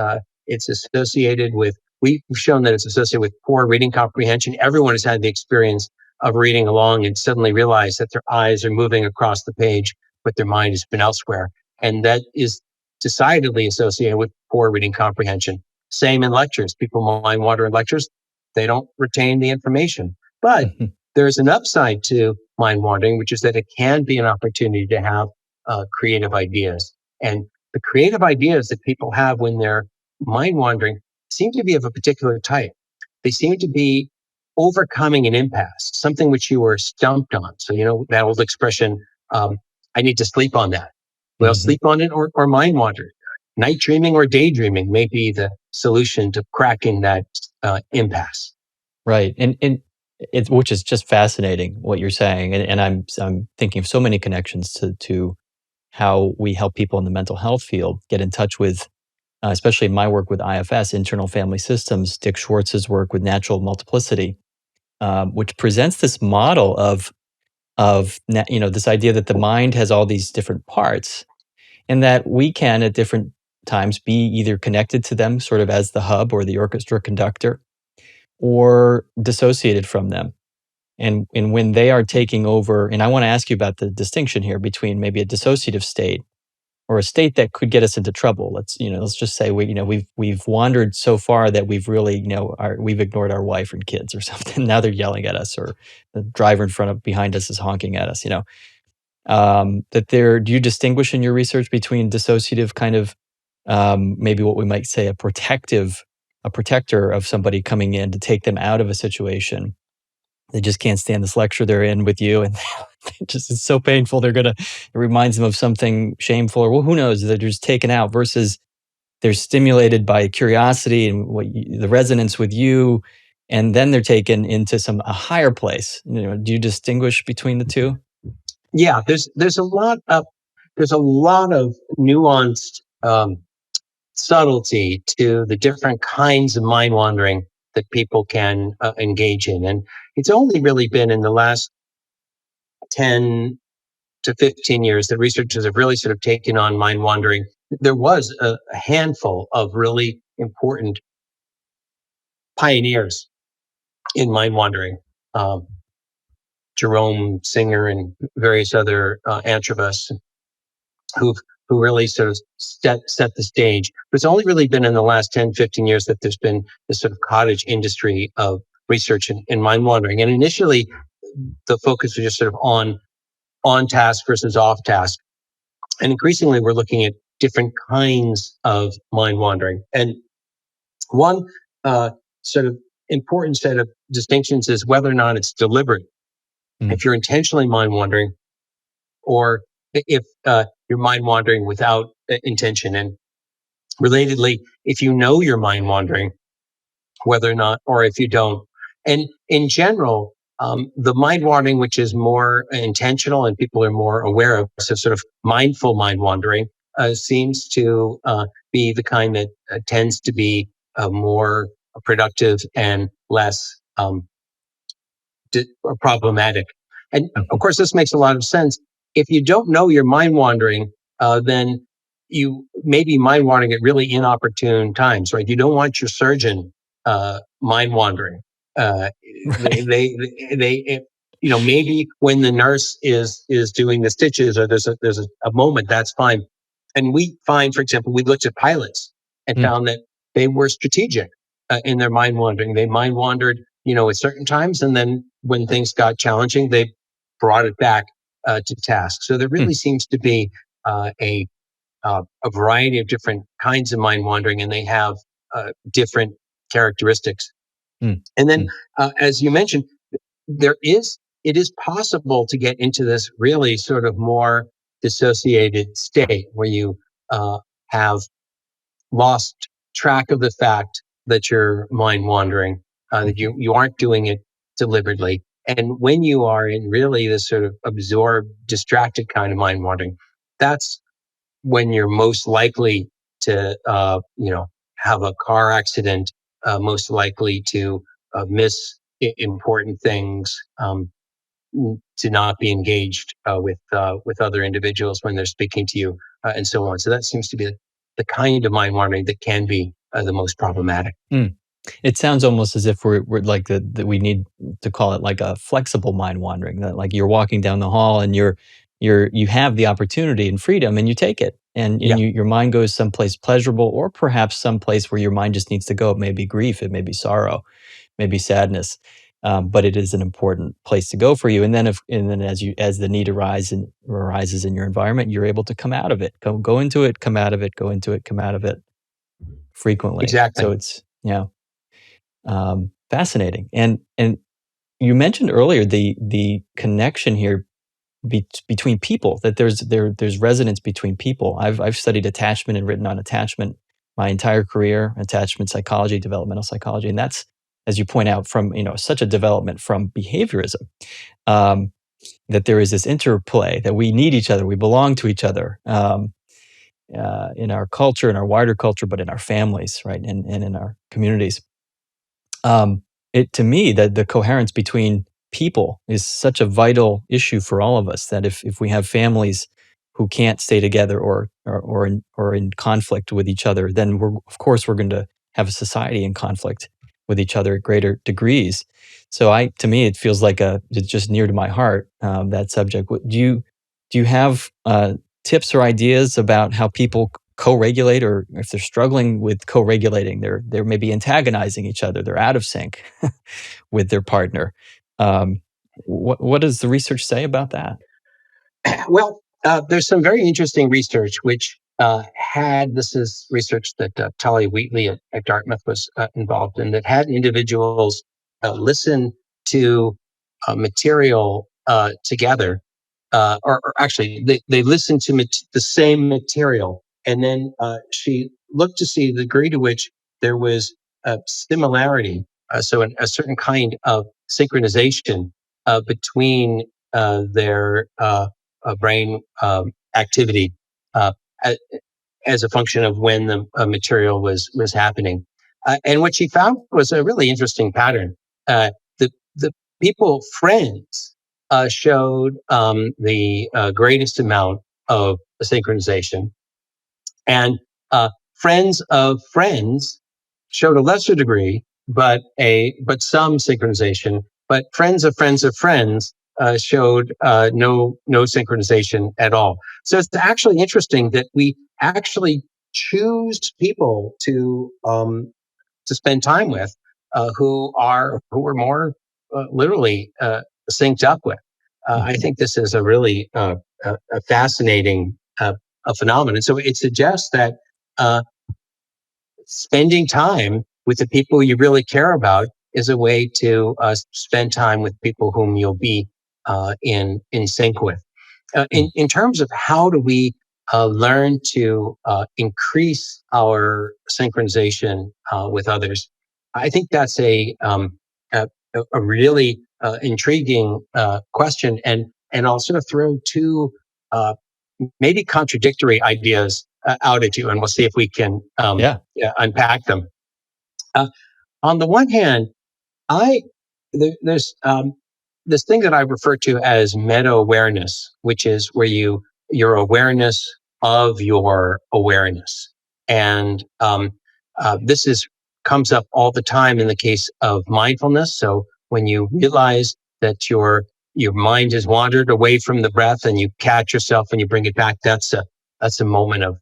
It's associated with, we've shown that it's associated with poor reading comprehension. Everyone has had the experience of reading along and suddenly realize that their eyes are moving across the page, but their mind has been elsewhere. And that is decidedly associated with poor reading comprehension. Same in lectures. People mind wander in lectures. They don't retain the information. But Mhm. there's an upside to mind wandering, which is that it can be an opportunity to have creative ideas. And the creative ideas that people have when they're mind wandering seem to be of a particular type. They seem to be overcoming an impasse, something which you were stumped on. So, that old expression, I need to sleep on that. Well, Mhm. sleep on it or mind wander. Night dreaming or daydreaming may be the solution to cracking that impasse. Right. And it's, which is just fascinating what you're saying. And I'm thinking of so many connections to how we help people in the mental health field get in touch with, especially my work with IFS, internal family systems, Dick Schwartz's work with natural multiplicity, which presents this model of this idea that the mind has all these different parts, and that we can at different times be either connected to them sort of as the hub or the orchestra conductor, or dissociated from them. And when they are taking over, and I want to ask you about the distinction here between maybe a dissociative state or a state that could get us into trouble. Let's just say we've wandered so far that we've really, we've ignored our wife and kids or something. Now they're yelling at us, or the driver in front of behind us is honking at us. Do you distinguish in your research between dissociative kind of, maybe what we might say a protector of somebody coming in to take them out of a situation? They just can't stand this lecture they're in with you, and it's so painful. It reminds them of something shameful, or well, who knows? They're just taken out. Versus they're stimulated by curiosity and the resonance with you, and then they're taken into a higher place. Do you distinguish between the two? Yeah, there's a lot of nuanced subtlety to the different kinds of mind wandering that people can engage in, and it's only really been in the last 10 to 15 years that researchers have really sort of taken on mind wandering. There was a handful of really important pioneers in mind wandering. Um, Jerome Singer and various other anthropos who've who really sort of set the stage. But it's only really been in the last 10, 15 years that there's been this sort of cottage industry of research in mind wandering. And initially, the focus was just sort of on task versus off task. And increasingly, we're looking at different kinds of mind wandering. And one sort of important set of distinctions is whether or not it's deliberate. Mm. If you're intentionally mind wandering, or if you're mind wandering without intention. And relatedly, if you know you're mind wandering, whether or not, or if you don't. And in general, the mind wandering, which is more intentional and people are more aware of, so sort of mindful mind wandering, seems to be the kind that tends to be more productive and less problematic. And of course, this makes a lot of sense. If you don't know you're mind wandering, then you may be mind wandering at really inopportune times, right? You don't want your surgeon mind wandering. Uh, Right. they maybe when the nurse is doing the stitches, or there's a moment, that's fine. And we find, for example, we looked at pilots and Mm. found that they were strategic in their mind wandering. They mind wandered, at certain times, and then when things got challenging, they brought it back to task. So there Mm. really seems to be a variety of different kinds of mind wandering, and they have different characteristics. Mm. And then, Mm. as you mentioned, it is possible to get into this really sort of more dissociated state where you have lost track of the fact that you're mind wandering, that you aren't doing it deliberately. And when you are in really this sort of absorbed, distracted kind of mind wandering, that's when you're most likely to, have a car accident, most likely to miss important things, to not be engaged with other individuals when they're speaking to you, and so on. So that seems to be the kind of mind wandering that can be the most problematic. Mm. It sounds almost as if we're like that we need to call it like a flexible mind wandering. That like you're walking down the hall and you have the opportunity and freedom and you take it and Yeah, your mind goes someplace pleasurable or perhaps someplace where your mind just needs to go. It may be grief, it may be sorrow, maybe sadness, but it is an important place to go for you. And then as the need arises in your environment, you're able to come out of it, go into it, come out of it, go into it, come out of it frequently. So exactly. it's fascinating. And you mentioned earlier the connection here between people, that there's resonance between people. I've studied attachment and written on attachment my entire career, attachment psychology, developmental psychology, and that's, as you point out, from such a development from behaviorism. Um, that there is this interplay, that we need each other, we belong to each other, in our culture, in our wider culture, but in our families, right, and in our communities. um, it to me that the coherence between people is such a vital issue for all of us, that if we have families who can't stay together or in conflict with each other, then we're going to have a society in conflict with each other at greater degrees. So to me it feels like it's just near to my heart, that subject. Do you have tips or ideas about how people co-regulate, or if they're struggling with co-regulating, they're maybe antagonizing each other, they're out of sync with their partner? What does the research say about that? Well, there's some very interesting research which had this is research that Talia Wheatley at Dartmouth was involved in, that had individuals listen to material together, or actually they listened to the same material, and then she looked to see the degree to which there was a similarity, so a certain kind of synchronization between their brain activity, uh, a- as a function of when the material was happening. And what she found was a really interesting pattern. The people friends showed the greatest amount of synchronization, and friends of friends showed a lesser degree, but some synchronization. But friends of friends showed no synchronization at all. So it's actually interesting that we actually choose people to spend time with who are more literally synced up with. I Mhm. think this is a really a fascinating a phenomenon. So it suggests that uh, spending time with the people you really care about is a way to spend time with people whom you'll be in sync with. Mm. In terms of how do we learn to increase our synchronization with others, I think that's a, a really intriguing question, and I'll sort of throw two uh, maybe contradictory ideas out at you, and we'll see if we can Yeah. unpack them. Uh, on the one hand, I there's this thing that I refer to as meta awareness, which is where your awareness of your awareness. And this comes up all the time in the case of mindfulness. So when you realize that your mind has wandered away from the breath and you catch yourself and you bring it back, that's a moment of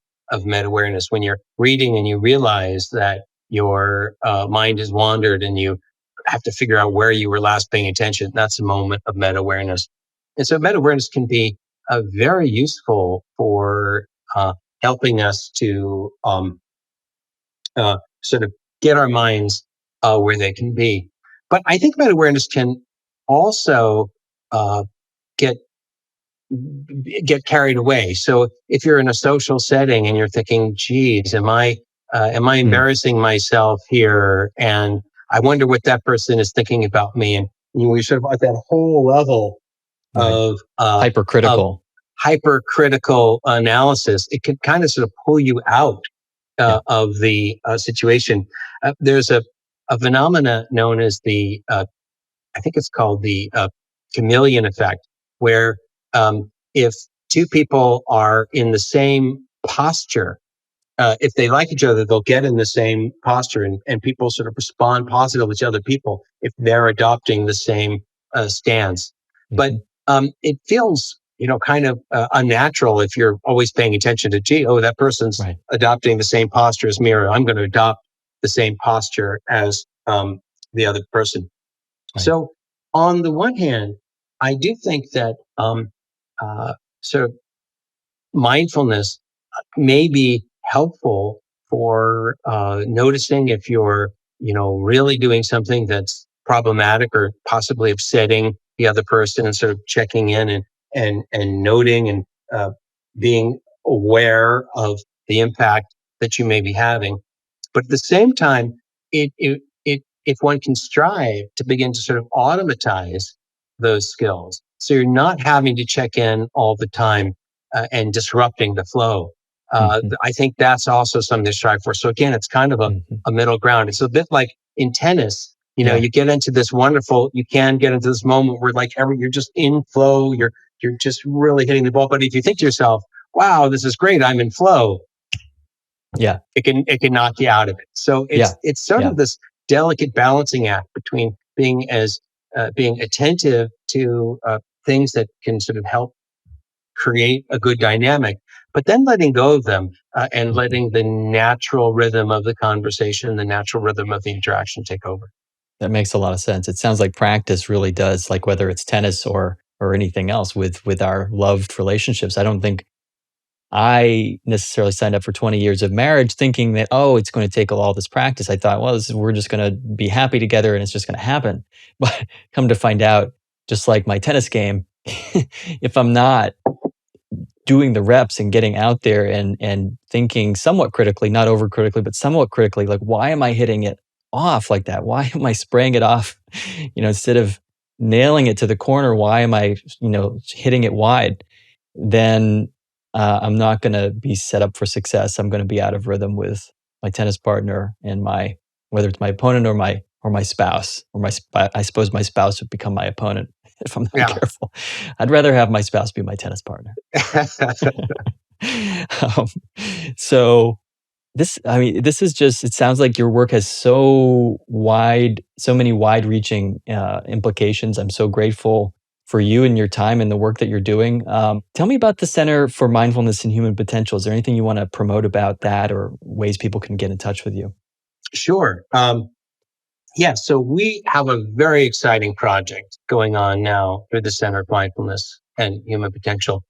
meta awareness. When you're reading and you realize that your mind has wandered and you have to figure out where you were last paying attention, that's a moment of meta awareness. And so meta awareness can be very useful for helping us to sort of get our minds where they can be. But I think meta awareness can also uh, get carried away. So if you're in a social setting and you're thinking, geez, am I embarrassing myself here? And I wonder what that person is thinking about me. And we sort of at that whole level Right. of Hypercritical. hypercritical analysis. It can kind of sort of pull you out of the situation. There's a phenomena known as I think it's called the chameleon effect, where if two people are in the same posture, if they like each other, they'll get in the same posture, and people sort of respond positively to other people if they're adopting the same stance. But it feels, kind of unnatural if you're always paying attention to, gee, oh, that person's Right. adopting the same posture as me, or I'm going to adopt the same posture as the other person. Right. So, on the one hand, I do think that uh, sort of mindfulness may be helpful for noticing if you're, really doing something that's problematic or possibly upsetting the other person, and sort of checking in and noting and being aware of the impact that you may be having. But at the same time, if one can strive to begin to sort of automatize those skills, so you're not having to check in all the time and disrupting the flow. I think that's also something to strive for. So again, it's kind of a middle ground. It's a bit like in tennis. Yeah. You get into this you can get into this moment where you're just in flow. You're just really hitting the ball. But if you think to yourself, wow, this is great, I'm in flow. Yeah. It can knock you out of it. So it's sort of this delicate balancing act between being attentive to things that can sort of help create a good dynamic, but then letting go of them and letting the natural rhythm of the conversation, the natural rhythm of the interaction take over. That makes a lot of sense. It sounds like practice really does, like whether it's tennis or anything else with our loved relationships. I don't think I necessarily signed up for 20 years of marriage thinking that, oh, it's going to take all this practice. I thought, well, we're just going to be happy together and it's just going to happen. But come to find out, just like my tennis game, if I'm not doing the reps and getting out there and thinking somewhat critically, not over critically, but somewhat critically, like, why am I hitting it off like that? Why am I spraying it off? Instead of nailing it to the corner, why am I, hitting it wide? Then I'm not going to be set up for success. I'm going to be out of rhythm with my tennis partner and whether it's my opponent or my spouse, I suppose my spouse would become my opponent if I'm not careful. I'd rather have my spouse be my tennis partner. um, so this is just, it sounds like your work has so many wide-reaching implications. I'm so grateful for you and your time and the work that you're doing. Tell me about the Center for Mindfulness and Human Potential. Is there anything you want to promote about that or ways people can get in touch with you? Sure. So we have a very exciting project going on now through the Center of Mindfulness and Human Potential.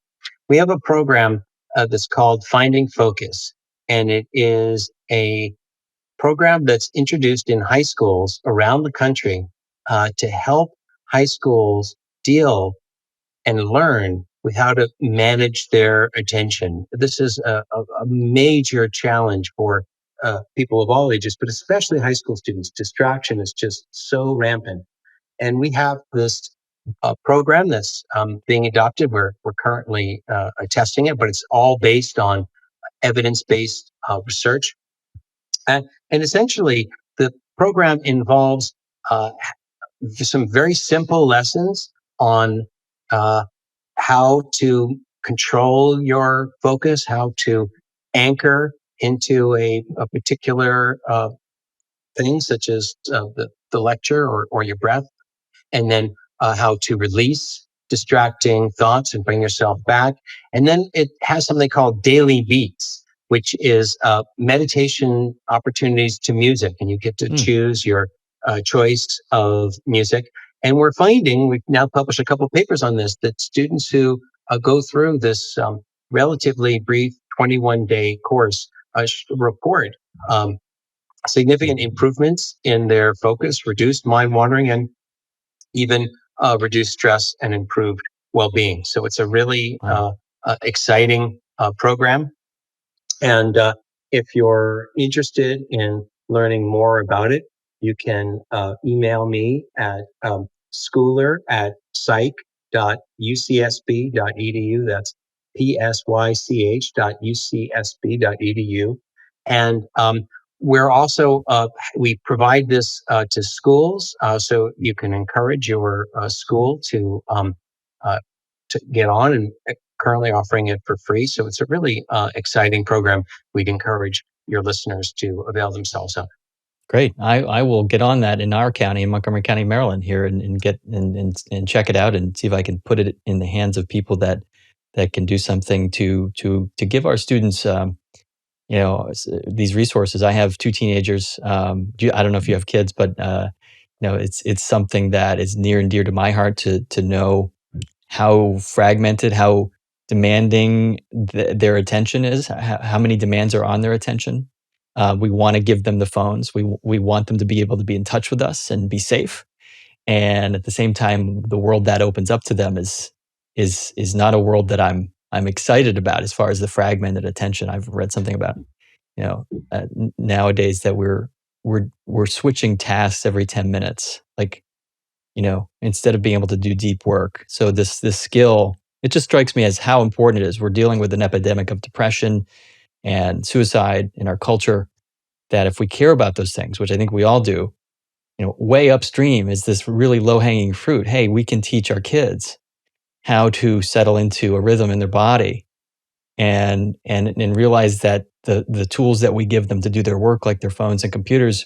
We have a program that's called Finding Focus, and it is a program that's introduced in high schools around the country to help high schools deal and learn with how to manage their attention. This is a major challenge for people of all ages, but especially high school students. Distraction is just so rampant. And we have this program that's being adopted. We're currently testing it, but it's all based on evidence-based research. And essentially, the program involves some very simple lessons on how to control your focus, how to anchor into a particular thing, such as the lecture or your breath, and then how to release distracting thoughts and bring yourself back. And then it has something called daily beats, which is meditation opportunities to music, and you get to choose your choice of music. And we're finding, we've now published a couple of papers on this, that students who go through this relatively brief 21-day course report significant improvements in their focus, reduced mind wandering, and even reduced stress and improved well-being. So it's a really exciting program. And if you're interested in learning more about it, you can email me at schooler@cite.ucsb.edu. That's psych.ucsb.edu. And we're also, we provide this to schools, so you can encourage your school to get on, and currently offering it for free. So it's a really exciting program. We'd encourage your listeners to avail themselves of. Great. I will get on that in our county, in Montgomery County, Maryland, here, and get and check it out and see if I can put it in the hands of people that can do something to give our students, these resources. I have two teenagers. I don't know if you have kids, but it's something that is near and dear to my heart to know how fragmented, how demanding their attention is, how many demands are on their attention. We want to give them the phones. We want them to be able to be in touch with us and be safe. And at the same time, the world that opens up to them is not a world that I'm excited about as far as the fragmented attention. I've read something about nowadays that we're switching tasks every 10 minutes, like, instead of being able to do deep work. So this skill, it just strikes me as how important it is. We're dealing with an epidemic of depression and suicide in our culture, that if we care about those things, which I think we all do, way upstream is this really low-hanging fruit. Hey, we can teach our kids how to settle into a rhythm in their body, and realize that the tools that we give them to do their work, like their phones and computers,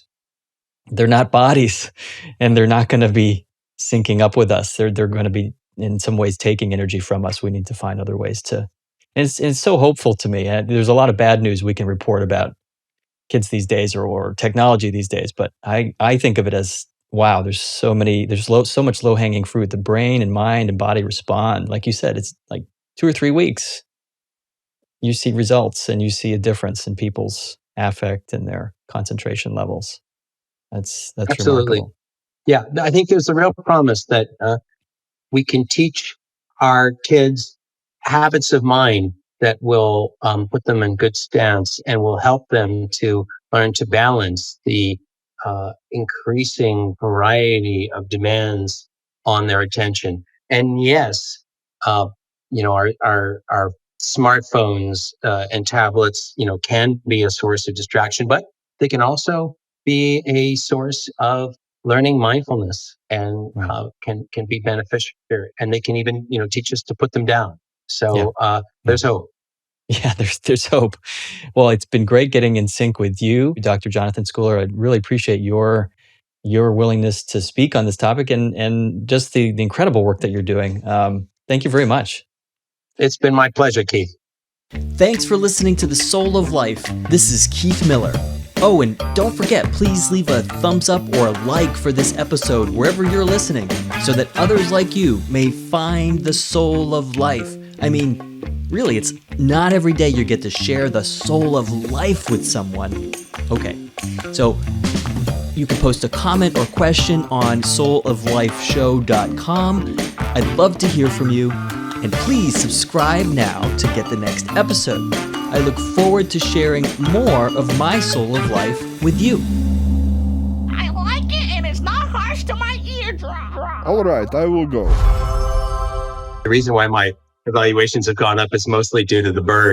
they're not bodies, and they're not going to be syncing up with us. They're going to be in some ways taking energy from us. We need to find other ways to. And it's so hopeful to me. There's a lot of bad news we can report about kids these days, or technology these days, but I think of it as, wow, there's so much low hanging fruit. The brain and mind and body respond. Like you said, it's like 2 or 3 weeks. You see results, and you see a difference in people's affect and their concentration levels. That's Absolutely. remarkable. Yeah, I think there's a real promise that we can teach our kids habits of mind that will put them in good stance and will help them to learn to balance the increasing variety of demands on their attention. And yes, uh, our smartphones and tablets, can be a source of distraction, but they can also be a source of learning mindfulness, and can be beneficial, and they can even teach us to put them down. So there's hope. Yeah, there's hope. Well, it's been great getting in sync with you, Dr. Jonathan Schooler. I really appreciate your willingness to speak on this topic, and just the incredible work that you're doing. Thank you very much. It's been my pleasure, Keith. Thanks for listening to The Soul of Life. This is Keith Miller. Oh, and don't forget, please leave a thumbs up or a like for this episode wherever you're listening, so that others like you may find the soul of life. I mean, really, it's not every day you get to share the soul of life with someone. Okay, so you can post a comment or question on souloflifeshow.com. I'd love to hear from you. And please subscribe now to get the next episode. I look forward to sharing more of my soul of life with you. I like it, and it's not harsh to my eardrum. All right, I will go. The reason why my evaluations have gone up is mostly due to the bird.